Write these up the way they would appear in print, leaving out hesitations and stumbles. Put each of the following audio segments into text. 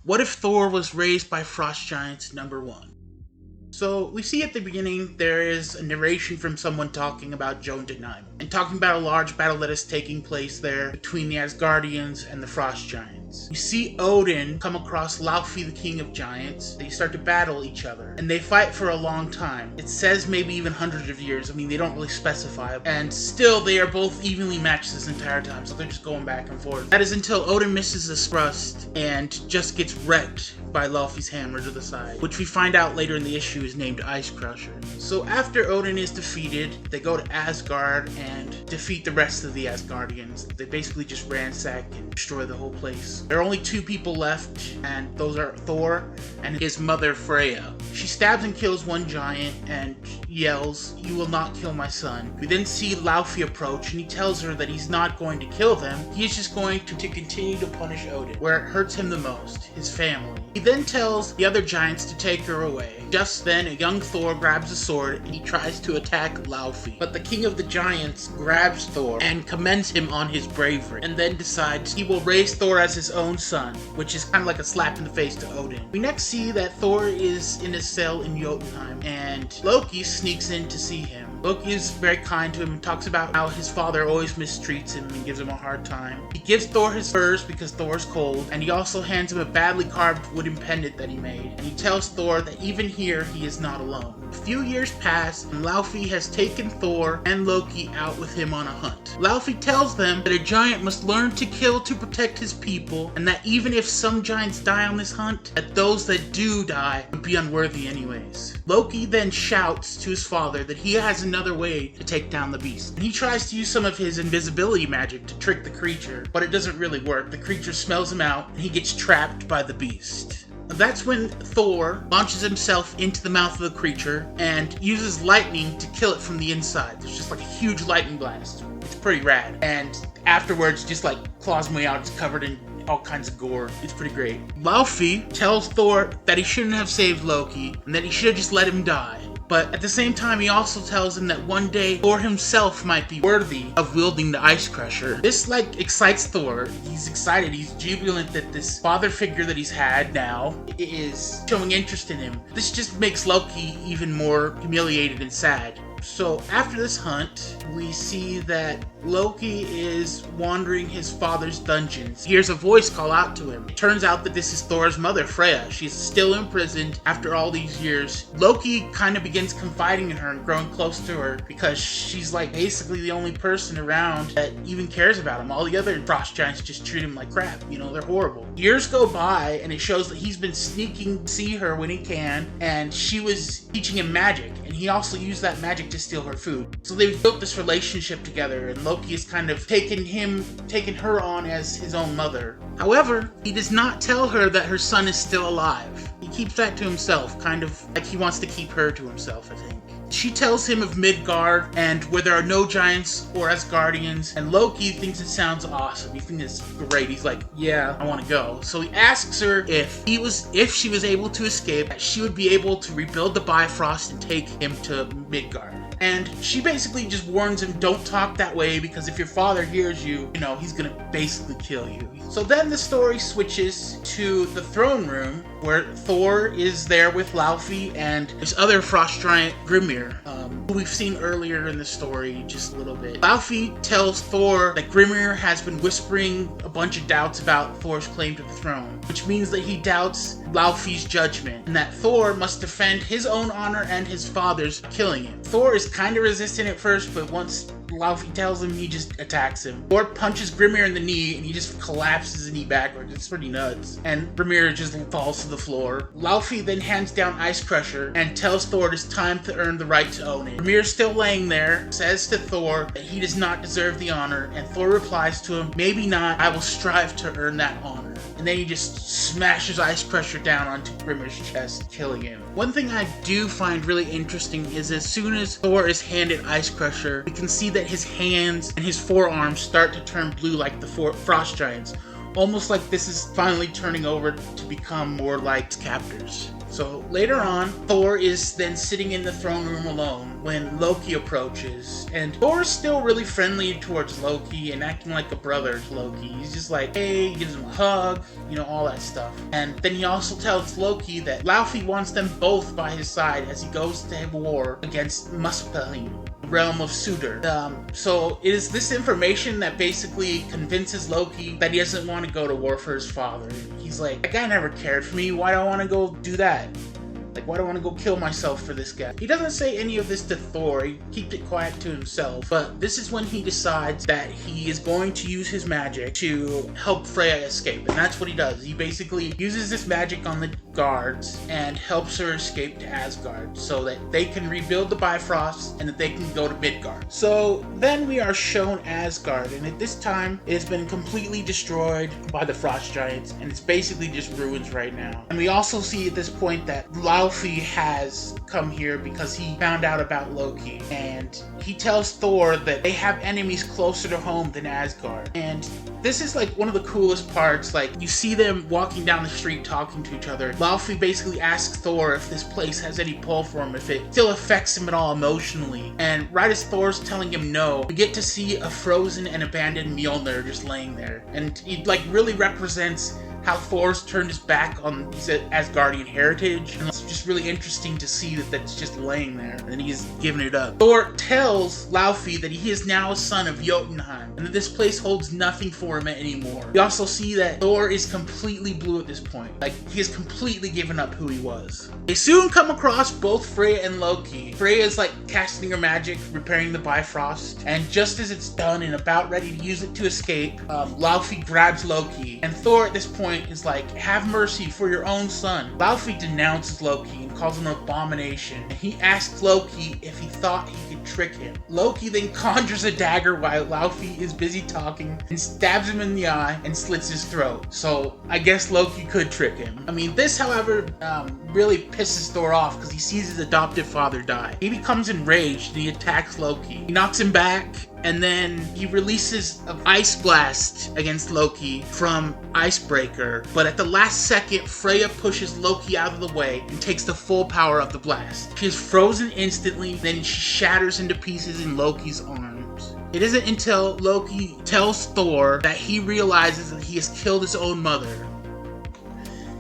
What If Thor Was Raised by Frost Giants #1. So we see at the beginning there is a narration from someone talking about Jotunheim and talking about a large battle that is taking place there between the Asgardians and the Frost Giants. We see Odin come across Loki, the king of giants. They start to battle each other and they fight for a long time. It says maybe even hundreds of years. I mean, they don't really specify. And still they are both evenly matched this entire time, so they're just going back and forth. That is until Odin misses a thrust and just gets wrecked by Loki's hammer to the side, which we find out later in the issue is named Ice Crusher. So after Odin is defeated, they go to Asgard and defeat the rest of the Asgardians. They basically just ransack and destroy the whole place. There are only two people left, and those are Thor and his mother Freya. She stabs and kills one giant and yells, "You will not kill my son." We then see Loki approach and he tells her that he's not going to kill them. He is just going to continue to punish Odin where it hurts him the most, his family. He then tells the other giants to take her away. Just then, a young Thor grabs a sword and he tries to attack Loki. But the king of the giants grabs Thor and commends him on his bravery, and then decides he will raise Thor as his own son, which is kind of like a slap in the face to Odin. We next see that Thor is in his cell in Jotunheim, and Loki sneaks in to see him. Loki is very kind to him and talks about how his father always mistreats him and gives him a hard time. He gives Thor his furs because Thor's cold, and he also hands him a badly carved wooden pendant that he made. And he tells Thor that even here he is not alone. A few years pass, and Loki has taken Thor and Loki out with him on a hunt. Loki tells them that a giant must learn to kill to protect his people, and that even if some giants die on this hunt, that those that do die would be unworthy anyways. Loki then shouts to his father that he has another way to take down the beast. And he tries to use some of his invisibility magic to trick the creature, but it doesn't really work. The creature smells him out, and he gets trapped by the beast. That's when Thor launches himself into the mouth of the creature and uses lightning to kill it from the inside. There's just like a huge lightning blast. It's pretty rad. And afterwards, just like claws me out, it's covered in all kinds of gore. It's pretty great. Loki tells Thor that he shouldn't have saved Loki and that he should have just let him die. But at the same time, he also tells him that one day Thor himself might be worthy of wielding the Ice Crusher. This excites Thor. He's excited. He's jubilant that this father figure that he's had now is showing interest in him. This just makes Loki even more humiliated and sad. So after this hunt, we see that Loki is wandering his father's dungeons. He hears a voice call out to him. It turns out that this is Thor's mother, Freya. She's still imprisoned after all these years. Loki kind of begins confiding in her and growing close to her because she's like basically the only person around that even cares about him. All the other frost giants just treat him like crap. You know, they're horrible. Years go by and it shows that he's been sneaking to see her when he can, and she was teaching him magic, and he also used that magic to steal her food. So they've built this relationship together, and Loki has kind of taken her on as his own mother. However, he does not tell her that her son is still alive. He keeps that to himself, kind of like he wants to keep her to himself, I think. She tells him of Midgard and where there are no giants or Asgardians, and Loki thinks it sounds awesome. He thinks it's great. He's like, yeah, I want to go. So he asks her if she was able to escape, that she would be able to rebuild the Bifrost and take him to Midgard. And she basically just warns him, don't talk that way, because if your father hears you, he's gonna basically kill you. So then the story switches to the throne room, where Thor is there with Loki and this other frost giant, Grimir, who we've seen earlier in the story just a little bit. Loki tells Thor that Grimir has been whispering a bunch of doubts about Thor's claim to the throne, which means that he doubts Loki's judgment, and that Thor must defend his own honor and his father's, killing him. Thor is kind of resistant at first, but once Loki tells him, he just attacks him. Thor punches Grimir in the knee, and he just collapses his knee backwards. It's pretty nuts. And Grimir just falls to the floor. Loki then hands down Ice Crusher and tells Thor it is time to earn the right to own it. Grimir's still laying there, says to Thor that he does not deserve the honor, and Thor replies to him, maybe not, I will strive to earn that honor. And then he just smashes Ice Crusher down onto Grimir's chest, killing him. One thing I do find really interesting is as soon as Thor is handed Ice Crusher, we can see that his hands and his forearms start to turn blue like the frost giants. Almost like this is finally turning over to become more like captors. So later on, Thor is then sitting in the throne room alone when Loki approaches, and Thor is still really friendly towards Loki and acting like a brother to Loki. He's just like, hey, gives him a hug, all that stuff. And then he also tells Loki that Laufey wants them both by his side as he goes to war against Muspelheim, realm of Suder. So it is this information that basically convinces Loki that he doesn't want to go to war for his father. He's like, that guy never cared for me, why do I want to go do that? Like, why do I want to go kill myself for this guy? He doesn't say any of this to Thor, he keeps it quiet to himself, but this is when he decides that he is going to use his magic to help Freya escape, and that's what he does. He basically uses this magic on the guards and helps her escape to Asgard so that they can rebuild the Bifrost and that they can go to Midgard. So then we are shown Asgard, and at this time it has been completely destroyed by the Frost Giants, and it's basically just ruins right now. And we also see at this point that Laufey has come here because he found out about Loki, and he tells Thor that they have enemies closer to home than Asgard. And this is like one of the coolest parts. Like, you see them walking down the street talking to each other. Laufey basically asks Thor if this place has any pull for him, if it still affects him at all emotionally. And right as Thor's telling him no, we get to see a frozen and abandoned Mjolnir just laying there. And he really represents how Thor's turned his back on his Asgardian heritage, and it's just really interesting to see that that's just laying there, and he's giving it up. Thor tells Laufey that he is now a son of Jotunheim, and that this place holds nothing for him anymore. We also see that Thor is completely blue at this point. Like, he has completely given up who he was. They soon come across both Freya and Loki. Freya is casting her magic, repairing the Bifrost, and just as it's done and about ready to use it to escape, Laufey grabs Loki, and Thor at this point is like, have mercy for your own son. Laufey denounces Loki and calls him an abomination, and he asks Loki if he thought he could trick him. Loki then conjures a dagger while Laufey is busy talking and stabs him in the eye and slits his throat. So I guess Loki could trick him. I mean, this, however, really pisses Thor off because he sees his adoptive father die. He becomes enraged and he attacks Loki. He knocks him back, and then he releases an ice blast against Loki from Icebreaker, but at the last second, Freya pushes Loki out of the way and takes the full power of the blast. She is frozen instantly, then she shatters into pieces in Loki's arms. It isn't until Loki tells Thor that he realizes that he has killed his own mother.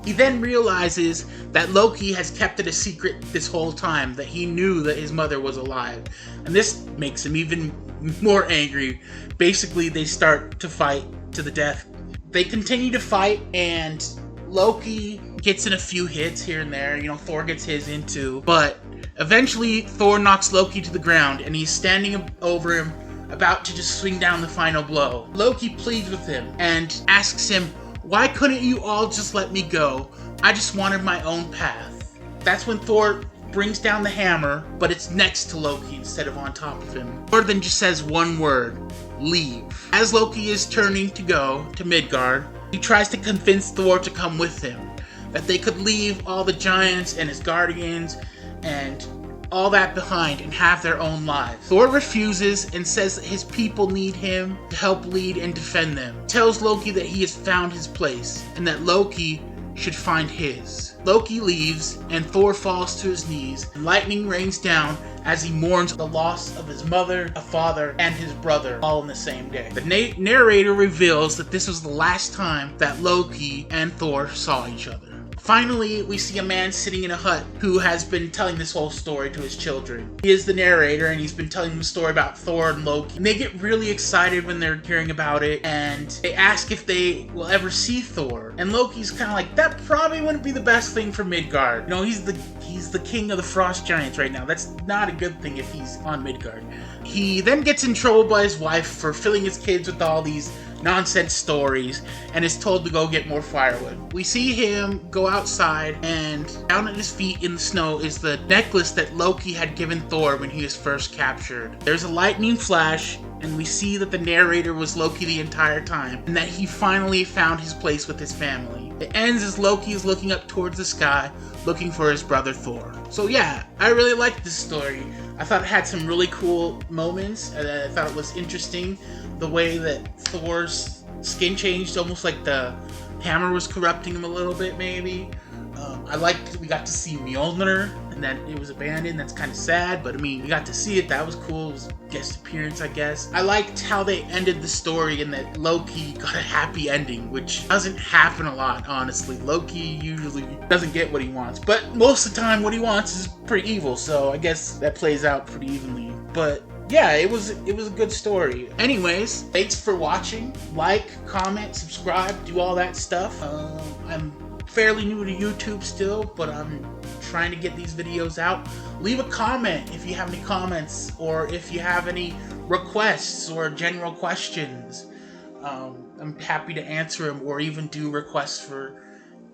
He then realizes that Loki has kept it a secret this whole time, that he knew that his mother was alive. And this makes him even more angry. Basically, they start to fight to the death. They continue to fight, and Loki gets in a few hits here and there. Thor gets his in too. But eventually, Thor knocks Loki to the ground, and he's standing over him, about to just swing down the final blow. Loki pleads with him and asks him, why couldn't you all just let me go? I just wanted my own path. That's when Thor brings down the hammer, but it's next to Loki instead of on top of him. Thor then just says one word, leave. As Loki is turning to go to Midgard, he tries to convince Thor to come with him, that they could leave all the giants and his guardians and all that behind and have their own lives. Thor refuses and says that his people need him to help lead and defend them. He tells Loki that he has found his place and that Loki should find his. Loki leaves and Thor falls to his knees, and lightning rains down as he mourns the loss of his mother, a father, and his brother all in the same day. The narrator reveals that this was the last time that Loki and Thor saw each other. Finally, we see a man sitting in a hut who has been telling this whole story to his children. He is the narrator, and he's been telling them a story about Thor and Loki. And they get really excited when they're hearing about it, and they ask if they will ever see Thor. And Loki's kind of like, that probably wouldn't be the best thing for Midgard. He's the king of the Frost Giants right now. That's not a good thing if he's on Midgard. He then gets in trouble by his wife for filling his kids with all these nonsense stories and is told to go get more firewood. We see him go outside, and down at his feet in the snow is the necklace that Loki had given Thor when he was first captured. There's a lightning flash, and we see that the narrator was Loki the entire time, and that he finally found his place with his family. It ends as Loki is looking up towards the sky, looking for his brother Thor. So yeah, I really liked this story. I thought it had some really cool moments, and I thought it was interesting the way that Thor's skin changed, almost like the hammer was corrupting him a little bit, maybe. I liked we got to see Mjolnir and that it was abandoned. That's kind of sad, but I mean, we got to see it. That was cool. It was a guest appearance, I guess. I liked how they ended the story and that Loki got a happy ending, which doesn't happen a lot, honestly. Loki usually doesn't get what he wants, but most of the time what he wants is pretty evil, so I guess that plays out pretty evenly. But yeah, it was a good story. Anyways, thanks for watching. Like, comment, subscribe, do all that stuff. I'm fairly new to YouTube still, but I'm trying to get these videos out. Leave a comment if you have any comments, or if you have any requests or general questions. I'm happy to answer them, or even do requests for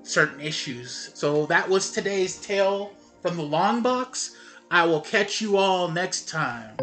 certain issues. So that was today's tale from the long box. I will catch you all next time.